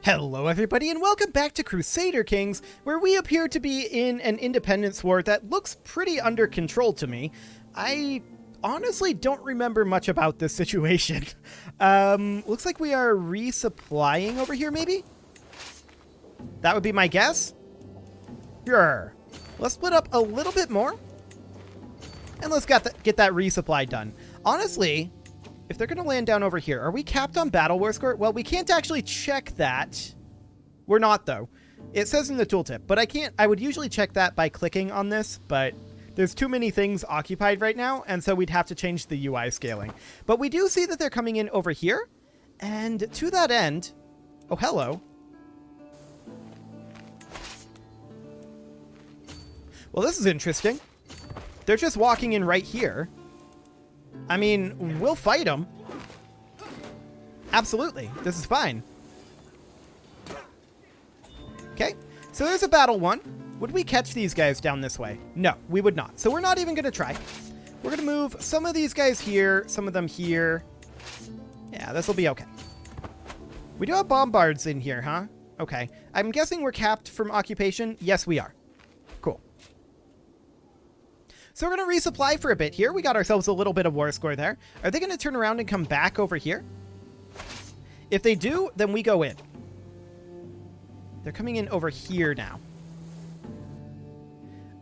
Hello everybody and welcome back to Crusader Kings, where we appear to be in an independence war that looks pretty under control to me. I honestly don't remember much about this situation. Looks like we are resupplying over here maybe? That would be my guess. Sure. Let's split up a little bit more. And let's get that resupply done. Honestly, if they're going to land down over here, are we capped on battle war score? Well, we can't actually check that. We're not, though. It says in the tooltip, but I would usually check that by clicking on this, but there's too many things occupied right now, and so we'd have to change the UI scaling. But we do see that they're coming in over here, and to that end... Oh, hello. Well, this is interesting. They're just walking in right here. I mean, we'll fight them. Absolutely. This is fine. Okay. So there's a battle one. Would we catch these guys down this way? No, we would not. So we're not even going to try. We're going to move some of these guys here, some of them here. Yeah, this will be okay. We do have bombards in here, huh? Okay. I'm guessing we're capped from occupation. Yes, we are. Cool. So we're going to resupply for a bit here. We got ourselves a little bit of war score there. Are they going to turn around and come back over here? If they do, then we go in. They're coming in over here now.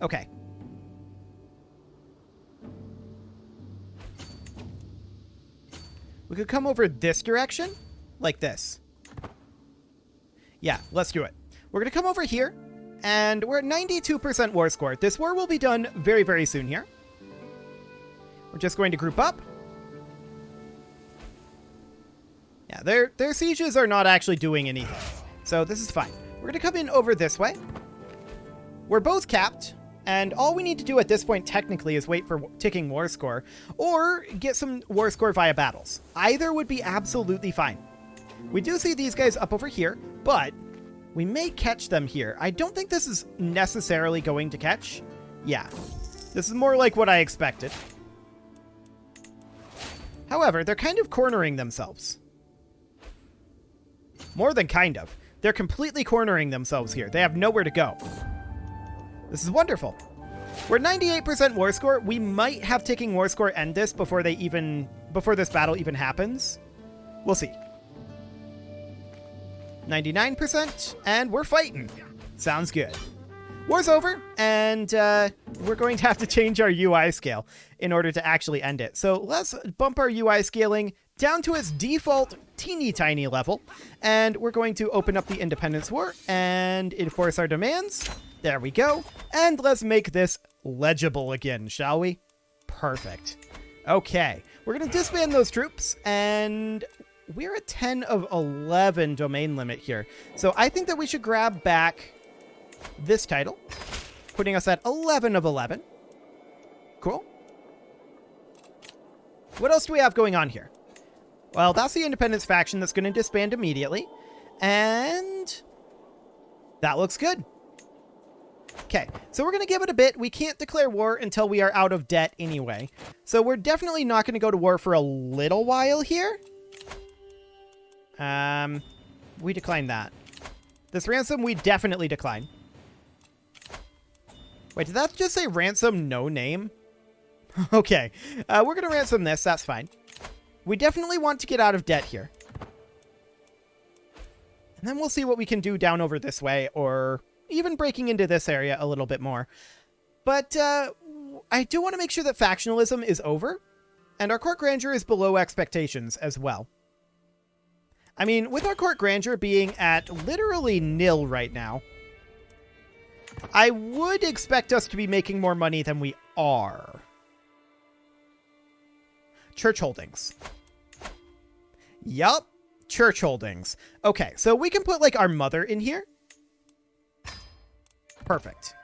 Okay. We could come over this direction, like this. Yeah, let's do it. We're going to come over here. And we're at 92% war score. This war will be done very, very soon here. We're just going to group up. Yeah, their sieges are not actually doing anything. So this is fine. We're going to come in over this way. We're both capped. And all we need to do at this point technically is wait for ticking war score. Or get some war score via battles. Either would be absolutely fine. We do see these guys up over here. But... we may catch them here. I don't think this is necessarily going to catch. Yeah, this is more like what I expected. However, they're kind of cornering themselves. More than kind of. They're completely cornering themselves here. They have nowhere to go. This is wonderful. We're 98% war score. We might have ticking war score end this before this battle even happens. We'll see. 99%, and we're fighting. Sounds good. War's over, and we're going to have to change our UI scale in order to actually end it. So let's bump our UI scaling down to its default teeny tiny level, and we're going to open up the Independence War and enforce our demands. There we go. And let's make this legible again, shall we? Perfect. Okay, we're going to disband those troops, and... we're at 10 of 11 domain limit here. So I think that we should grab back this title, putting us at 11 of 11. Cool. What else do we have going on here? Well, that's the Independence faction that's going to disband immediately. And that looks good. Okay, so we're going to give it a bit. We can't declare war until we are out of debt anyway. So we're definitely not going to go to war for a little while here. We decline that. This ransom, we definitely decline. Wait, did that just say ransom no name? Okay, we're going to ransom this. That's fine. We definitely want to get out of debt here. And then we'll see what we can do down over this way, or even breaking into this area a little bit more. But I do want to make sure that factionalism is over, and our court grandeur is below expectations as well. I mean, with our court grandeur being at literally nil right now, I would expect us to be making more money than we are. Church holdings. Yup, church holdings. Okay, so we can put, like, our mother in here. Perfect.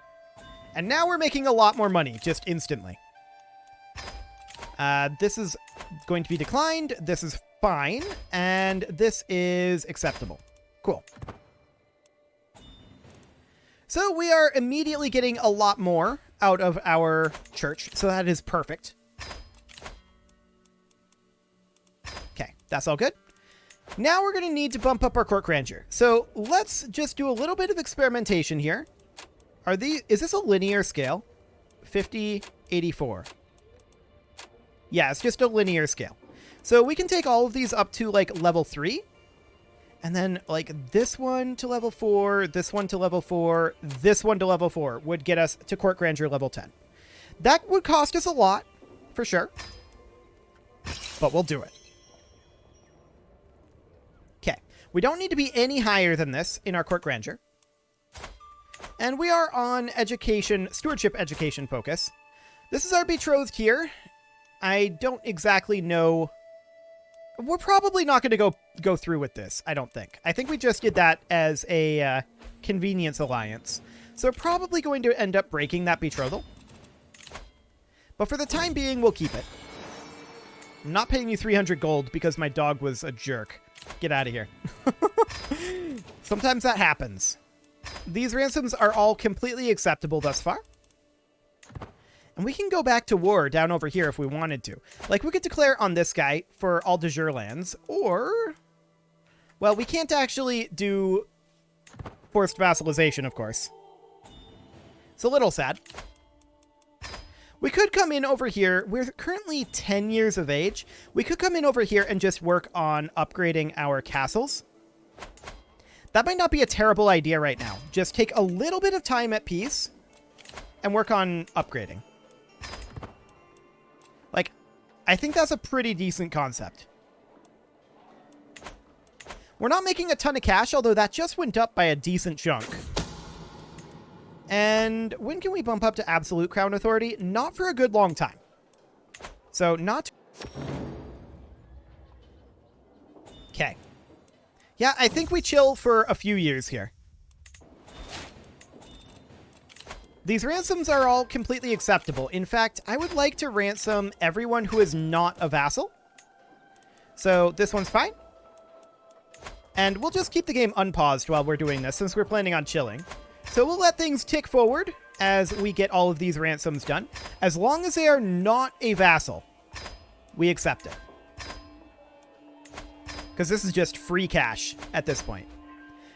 And now we're making a lot more money, just instantly. This is going to be declined. This is fine. And this is acceptable. Cool. So we are immediately getting a lot more out of our church. So that is perfect. Okay, that's all good. Now we're going to need to bump up our court grandeur. So let's just do a little bit of experimentation here. Is this a linear scale? 50, 84. Yeah, it's just a linear scale. So we can take all of these up to like level 3. And then like this one to level 4, this one to level 4, this one to level 4 would get us to court grandeur level 10. That would cost us a lot, for sure. But we'll do it. Okay. We don't need to be any higher than this in our court grandeur. And we are on education, stewardship education focus. This is our betrothed here. I don't exactly know. We're probably not going to go through with this, I don't think. I think we just did that as a convenience alliance. So we're probably going to end up breaking that betrothal. But for the time being, we'll keep it. I'm not paying you 300 gold because my dog was a jerk. Get out of here. Sometimes that happens. These ransoms are all completely acceptable thus far. And we can go back to war down over here if we wanted to. Like, we could declare on this guy for all de jure lands, or... Well, we can't actually do forced vassalization, of course. It's a little sad. We could come in over here. We're currently 10 years of age. We could come in over here and just work on upgrading our castles. That might not be a terrible idea right now. Just take a little bit of time at peace and work on upgrading. Like, I think that's a pretty decent concept. We're not making a ton of cash, although that just went up by a decent chunk. And when can we bump up to absolute crown authority? Not for a good long time. So, not... Okay. Yeah, I think we chill for a few years here. These ransoms are all completely acceptable. In fact, I would like to ransom everyone who is not a vassal. So this one's fine. And we'll just keep the game unpaused while we're doing this, since we're planning on chilling. So we'll let things tick forward as we get all of these ransoms done. As long as they are not a vassal, we accept it. Because this is just free cash at this point.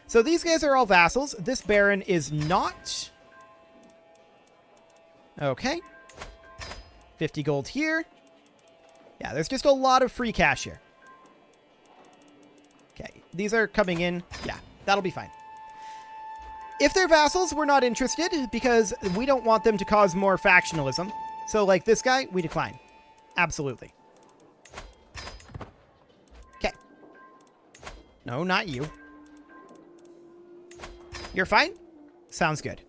So these guys are all vassals. This baron is not. Okay. 50 gold here. Yeah, there's just a lot of free cash here. Okay, these are coming in. Yeah, that'll be fine. If they're vassals, we're not interested because we don't want them to cause more factionalism. So like this guy, we decline. Absolutely. Okay. No, not you. You're fine? Sounds good.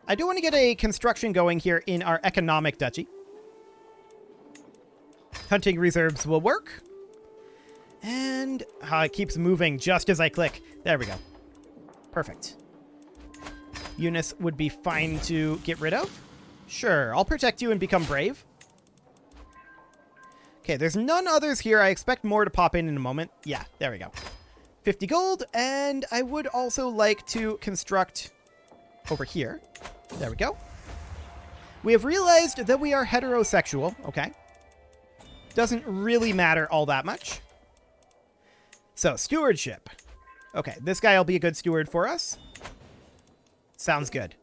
I do want to get a construction going here in our economic duchy. Hunting reserves will work. And it keeps moving just as I click. There we go. Perfect. Eunice would be fine to get rid of. Sure, I'll protect you and become brave. Okay, there's none others here. I expect more to pop in a moment. Yeah, there we go. 50 gold, and I would also like to construct over here. There we go. We have realized that we are heterosexual. Okay. Doesn't really matter all that much. So, stewardship. Okay, this guy will be a good steward for us. Sounds good.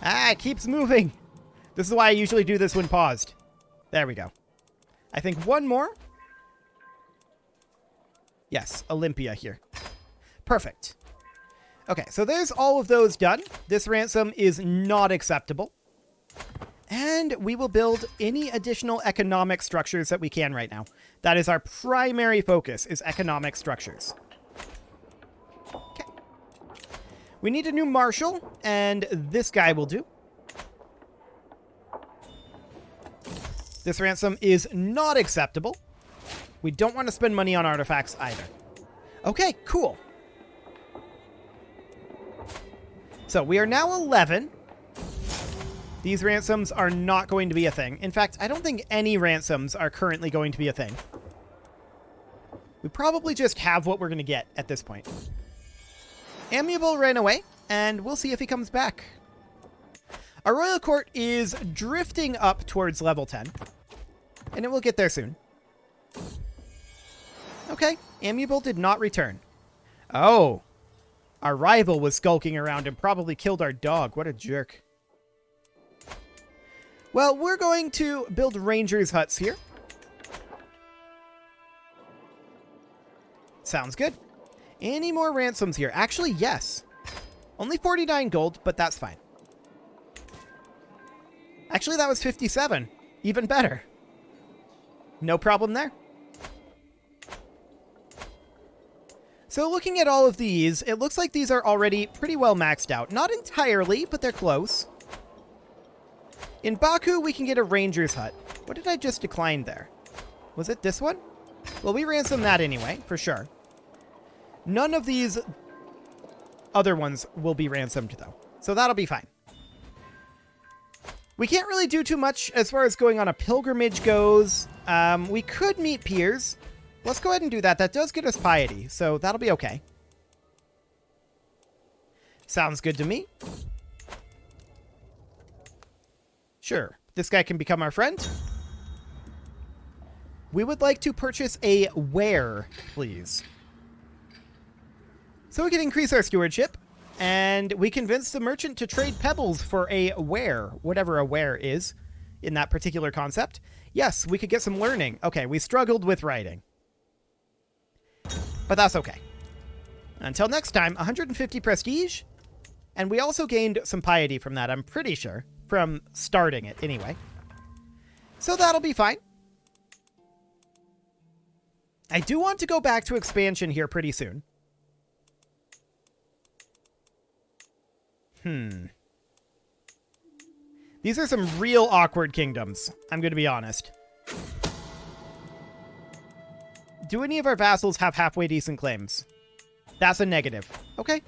It keeps moving. This is why I usually do this when paused. There we go. I think one more. Yes, Olympia here. Perfect. Okay, so there's all of those done. This ransom is not acceptable. And we will build any additional economic structures that we can right now. That is our primary focus, is economic structures. Okay. We need a new marshal, and this guy will do. This ransom is not acceptable. We don't want to spend money on artifacts either. Okay, cool. So we are now 11. These ransoms are not going to be a thing. In fact, I don't think any ransoms are currently going to be a thing. We probably just have what we're going to get at this point. Amiable ran away, and we'll see if he comes back. Our royal court is drifting up towards level 10, and it will get there soon. Okay, Amiable did not return. Oh, our rival was skulking around and probably killed our dog. What a jerk. Well, we're going to build rangers' huts here. Sounds good. Any more ransoms here? Actually, yes. Only 49 gold, but that's fine. Actually, that was 57. Even better. No problem there. So looking at all of these, it looks like these are already pretty well maxed out. Not entirely, but they're close. In Baku, we can get a ranger's hut. What did I just decline there? Was it this one? Well, we ransom that anyway, for sure. None of these other ones will be ransomed, though. So that'll be fine. We can't really do too much as far as going on a pilgrimage goes. We could meet peers. Let's go ahead and do that. That does get us piety, so that'll be okay. Sounds good to me. Sure, this guy can become our friend. We would like to purchase a ware, please. So we can increase our stewardship, and we convince the merchant to trade pebbles for a ware, whatever a ware is in that particular concept. Yes, we could get some learning. Okay, we struggled with writing. But that's okay. Until next time, 150 prestige, and we also gained some piety from that, I'm pretty sure, from starting it anyway. So that'll be fine. I do want to go back to expansion here pretty soon. These are some real awkward kingdoms, I'm going to be honest. Do any of our vassals have halfway decent claims? That's a negative. Okay.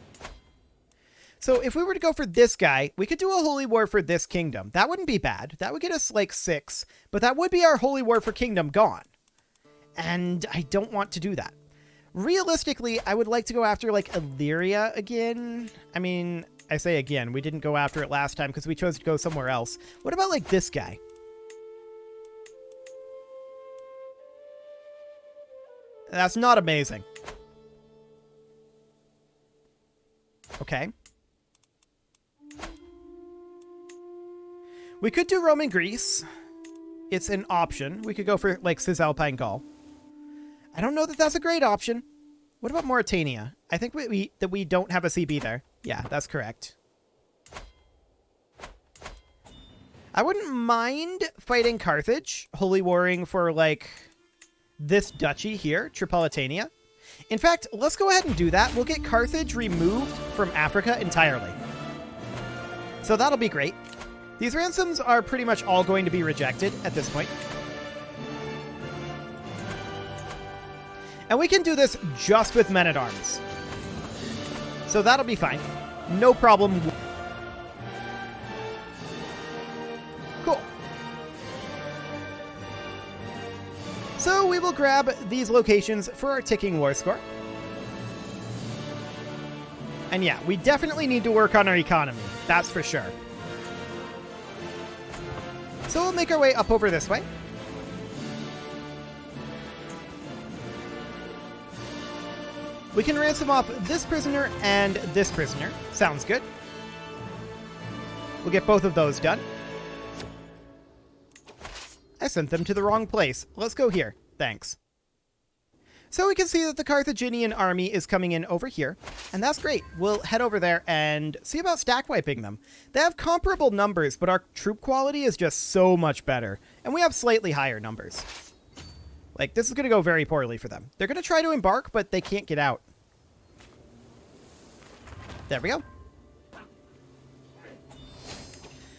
So if we were to go for this guy, we could do a holy war for this kingdom. That wouldn't be bad. That would get us like 6, but that would be our holy war for kingdom gone. And I don't want to do that. Realistically, I would like to go after like Illyria again. I mean, I say again, we didn't go after it last time because we chose to go somewhere else. What about like this guy? That's not amazing. Okay. We could do Roman Greece. It's an option. We could go for, like, Cisalpine Gaul. I don't know that that's a great option. What about Mauritania? I think that we don't have a CB there. Yeah, that's correct. I wouldn't mind fighting Carthage, holy warring for, like, this duchy here, Tripolitania. In fact, let's go ahead and do that. We'll get Carthage removed from Africa entirely. So that'll be great. These ransoms are pretty much all going to be rejected at this point. And we can do this just with men-at-arms. So that'll be fine. No problem. Cool. So we will grab these locations for our ticking war score. And yeah, we definitely need to work on our economy. That's for sure. So we'll make our way up over this way. We can ransom off this prisoner and this prisoner. Sounds good. We'll get both of those done. I sent them to the wrong place. Let's go here. Thanks. So we can see that the Carthaginian army is coming in over here, and that's great. We'll head over there and see about stack wiping them. They have comparable numbers, but our troop quality is just so much better, and we have slightly higher numbers. Like, this is going to go very poorly for them. They're going to try to embark, but they can't get out. There we go.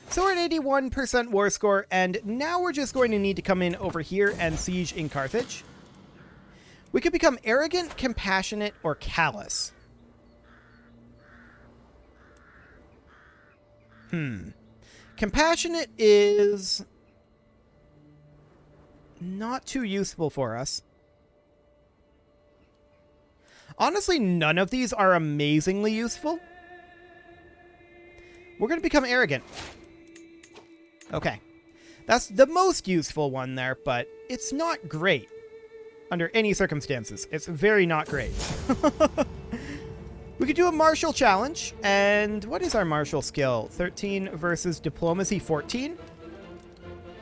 So we're at 81% war score, and now we're just going to need to come in over here and siege in Carthage. We could become arrogant, compassionate, or callous. Compassionate is not too useful for us. Honestly, none of these are amazingly useful. We're going to become arrogant. Okay. That's the most useful one there, but it's not great. under any circumstances. It's very not great. We could do a martial challenge. And what is our martial skill? 13 versus diplomacy 14.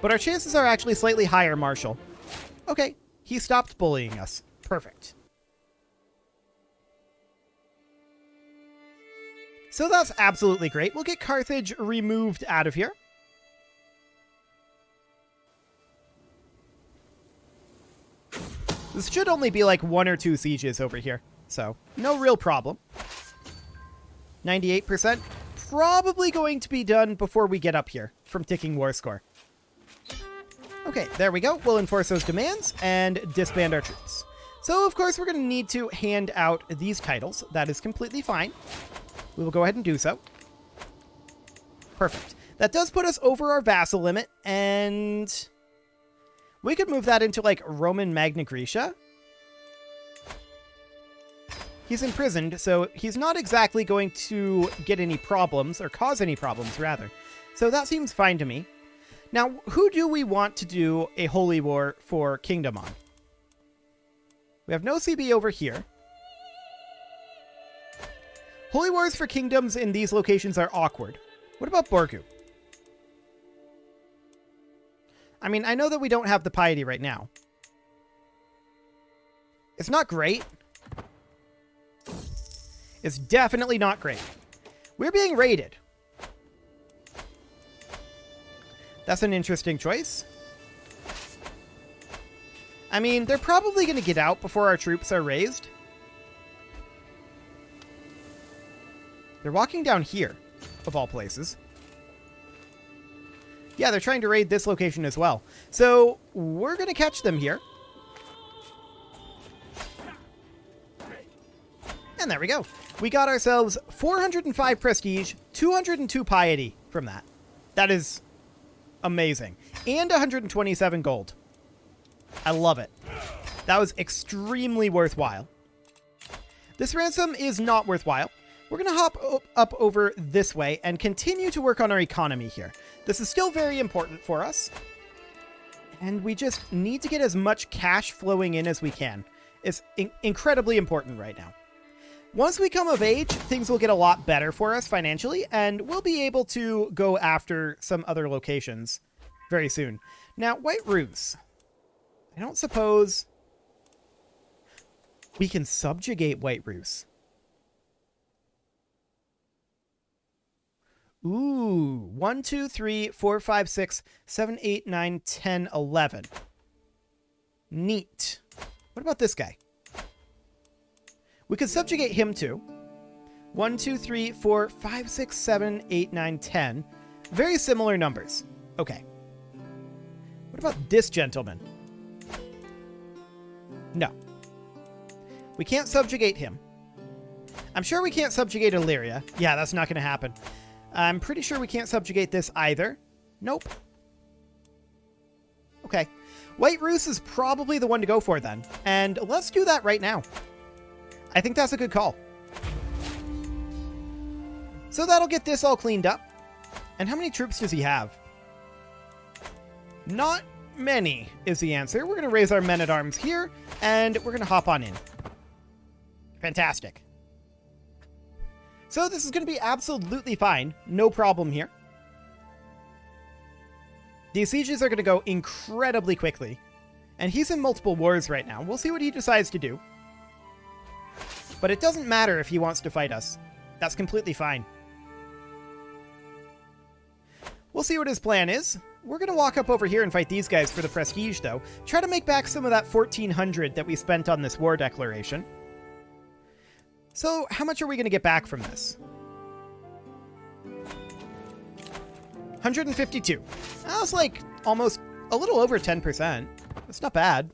But our chances are actually slightly higher martial. Okay, he stopped bullying us. Perfect. So that's absolutely great. We'll get Carthage removed out of here. This should only be like 1 or 2 sieges over here. So, no real problem. 98%. Probably going to be done before we get up here from ticking war score. Okay, there we go. We'll enforce those demands and disband our troops. So, of course, we're going to need to hand out these titles. That is completely fine. We will go ahead and do so. Perfect. That does put us over our vassal limit, and we could move that into, like, Roman Magna Graecia. He's imprisoned, so he's not exactly going to get any problems, or cause any problems, rather. So that seems fine to me. Now, who do we want to do a holy war for kingdom on? We have no CB over here. Holy wars for kingdoms in these locations are awkward. What about Borgu? I mean, I know that we don't have the piety right now. It's not great. It's definitely not great. We're being raided. That's an interesting choice. I mean, they're probably going to get out before our troops are raised. They're walking down here, of all places. Yeah, they're trying to raid this location as well. So, we're going to catch them here. And there we go. We got ourselves 405 prestige, 202 piety from that. That is amazing. And 127 gold. I love it. That was extremely worthwhile. This ransom is not worthwhile. We're going to hop up over this way and continue to work on our economy here. This is still very important for us. And we just need to get as much cash flowing in as we can. It's incredibly important right now. Once we come of age, things will get a lot better for us financially, and we'll be able to go after some other locations very soon. Now, White Ruse. I don't suppose we can subjugate White Ruse. Ooh, 1, 2, 3, 4, 5, 6, 7, 8, 9, 10, 11. Neat. What about this guy? We could subjugate him too. 1, 2, 3, 4, 5, 6, 7, 8, 9, 10. Very similar numbers. Okay. What about this gentleman? No. We can't subjugate him. I'm sure we can't subjugate Illyria. Yeah, that's not going to happen. I'm pretty sure we can't subjugate this either. Nope. Okay. White Ruse is probably the one to go for then. And let's do that right now. I think that's a good call. So that'll get this all cleaned up. And how many troops does he have? Not many is the answer. We're going to raise our men-at-arms here, and we're going to hop on in. Fantastic. So this is going to be absolutely fine. No problem here. These sieges are going to go incredibly quickly. And he's in multiple wars right now. We'll see what he decides to do. But it doesn't matter if he wants to fight us. That's completely fine. We'll see what his plan is. We're going to walk up over here and fight these guys for the prestige, though. Try to make back some of that 1,400 that we spent on this war declaration. So, how much are we going to get back from this? 152. That's like almost a little over 10%. That's not bad.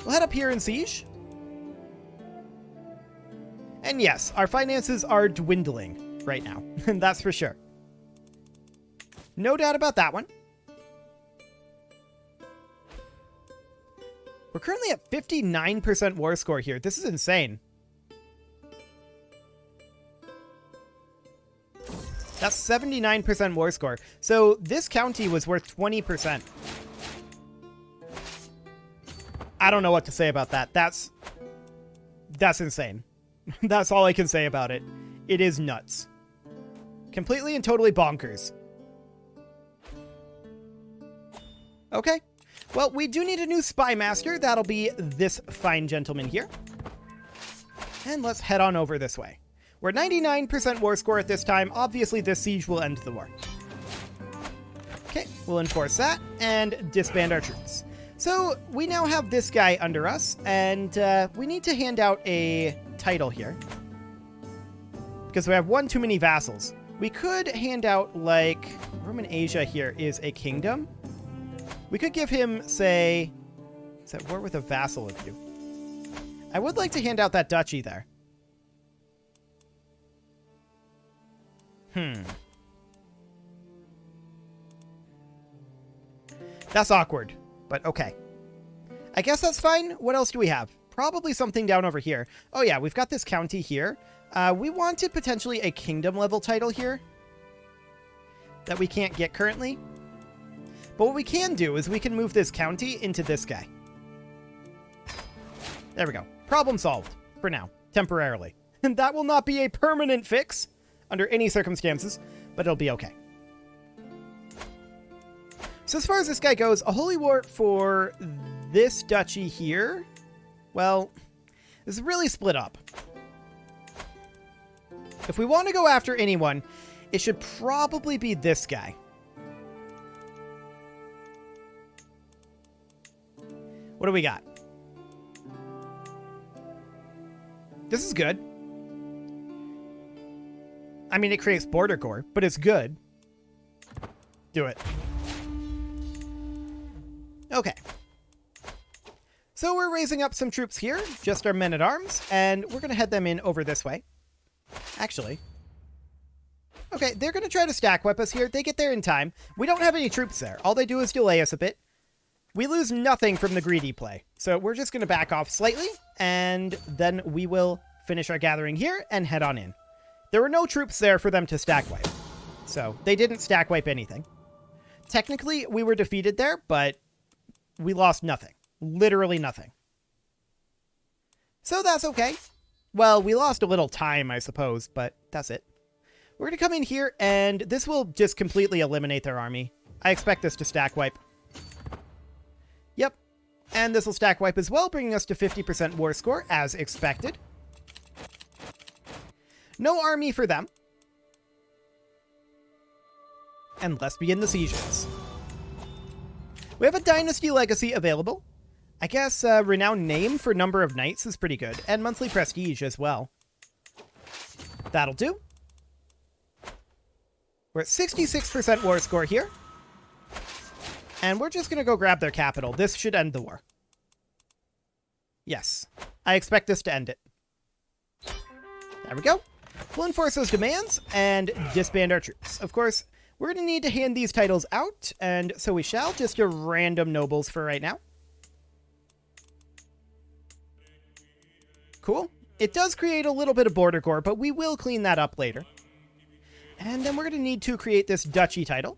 We'll head up here in siege. And yes, our finances are dwindling right now. That's for sure. No doubt about that one. We're currently at 59% war score here. This is insane. That's 79% war score. So this county was worth 20%. I don't know what to say about that. That's insane. That's all I can say about it. It is nuts. Completely and totally bonkers. Okay. Well, we do need a new spy master. That'll be this fine gentleman here. And let's head on over this way. We're 99% war score at this time. Obviously, this siege will end the war. Okay, we'll enforce that and disband our troops. So we now have this guy under us, and we need to hand out a title here. Because we have one too many vassals. We could hand out, like, Roman Asia here is a kingdom. We could give him, say, is at war with a vassal of you. I would like to hand out that duchy there. That's awkward, but okay. I guess that's fine. What else do we have? Probably something down over here. Oh yeah, we've got this county here. We wanted potentially a kingdom level title here that we can't get currently. But what we can do is we can move this county into this guy. There we go. Problem solved for now, temporarily. And that will not be a permanent fix under any circumstances, but it'll be okay. So as far as this guy goes, a holy war for this duchy here, well, this is really split up. If we want to go after anyone, it should probably be this guy. What do we got? This is good. I mean, it creates border core, but it's good. Do it. Okay. So we're raising up some troops here, just our men-at-arms, and we're going to head them in over this way. Actually. Okay, they're going to try to stack wipe us here. They get there in time. We don't have any troops there. All they do is delay us a bit. We lose nothing from the greedy play. So we're just going to back off slightly, and then we will finish our gathering here and head on in. There were no troops there for them to stack wipe. So they didn't stack wipe anything. Technically, we were defeated there, but we lost nothing. Literally nothing. So that's okay. Well, we lost a little time, I suppose, but that's it. We're going to come in here, and this will just completely eliminate their army. I expect this to stack wipe. Yep. And this will stack wipe as well, bringing us to 50% war score, as expected. No army for them. And let's begin the sieges. We have a dynasty legacy available. I guess renowned name for number of knights is pretty good. And monthly prestige as well. That'll do. We're at 66% war score here. And we're just going to go grab their capital. This should end the war. Yes. I expect this to end it. There we go. We'll enforce those demands and disband our troops. Of course, we're going to need to hand these titles out, and so we shall. Just your random nobles for right now. Cool. It does create a little bit of border core, but we will clean that up later. And then we're going to need to create this duchy title.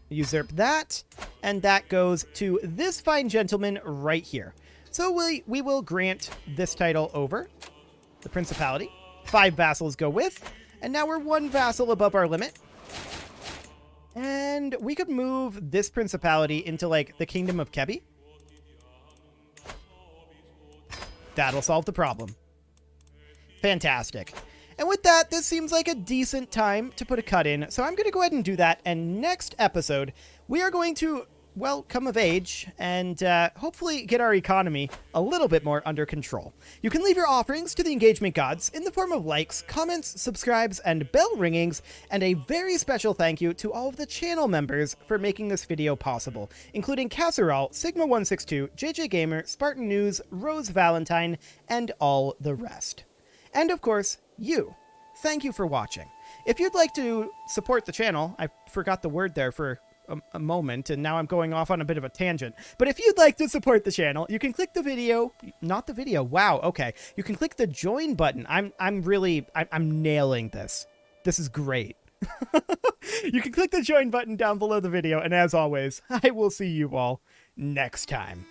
Usurp that, and that goes to this fine gentleman right here. So we will grant this title over the principality. 5 vassals go with, and now we're 1 vassal above our limit. And we could move this principality into, like, the Kingdom of Kebi. That'll solve the problem. Fantastic. And with that, this seems like a decent time to put a cut in, so I'm going to go ahead and do that, and next episode, we are going to, well, come of age and hopefully get our economy a little bit more under control. You can leave your offerings to the engagement gods in the form of likes, comments, subscribes, and bell ringings, and a very special thank you to all of the channel members for making this video possible, including Casserole, Sigma162, JJ Gamer, Spartan News, Rose Valentine, and all the rest. And of course, you. Thank you for watching. If you'd like to support the channel, I forgot the word there for a moment, and now I'm going off on a bit of a tangent. But if you'd like to support the channel, you can click the video, not the video, wow, okay. You can click the join button. I'm nailing this. This is great. You can click the join button down below the video, and as always, I will see you all next time.